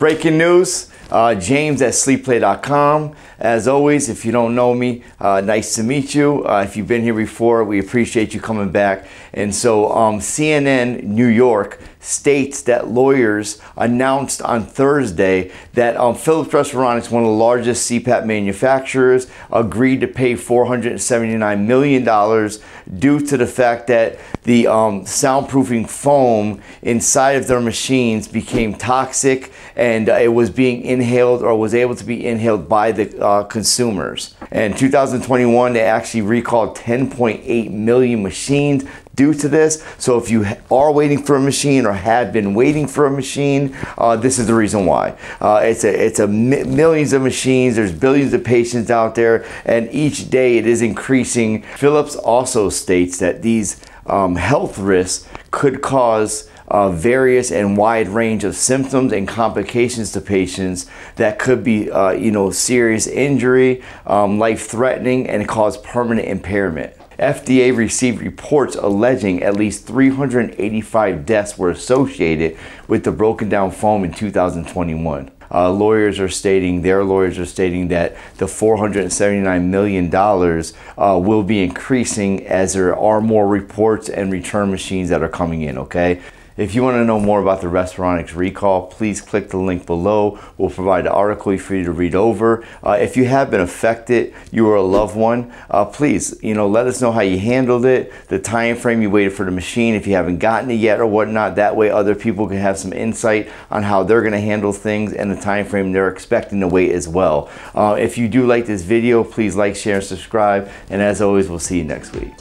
Breaking news, James at sleepplay.com. As always, if you don't know me, nice to meet you. If you've been here before, we appreciate you coming back. And so CNN New York states that lawyers announced on Thursday that Philips Respironics, one of the largest CPAP manufacturers, agreed to pay $479 million due to the fact that the soundproofing foam inside of their machines became toxic, and it was being inhaled, or was able to be inhaled by the consumers. In 2021, they actually recalled 10.8 million machines due to this. So if you are waiting for a machine or have been waiting for a machine, this is the reason why. It's millions of machines. There's billions of patients out there, and each day it is increasing. Philips also states that these health risks could cause various and wide range of symptoms and complications to patients that could be, serious injury, life-threatening, and cause permanent impairment. FDA received reports alleging at least 385 deaths were associated with the broken down foam in 2021. Their lawyers are stating that the $479 million will be increasing as there are more reports and return machines that are coming in, okay? If you want to know more about the Respironics recall, please click the link below. We'll provide an article for you to read over. If you have been affected, you or a loved one, please, let us know how you handled it, the time frame you waited for the machine, if you haven't gotten it yet or whatnot. That way other people can have some insight on how they're going to handle things and the time frame they're expecting to wait as well. If you do like this video, please like, share, and subscribe. And as always, we'll see you next week.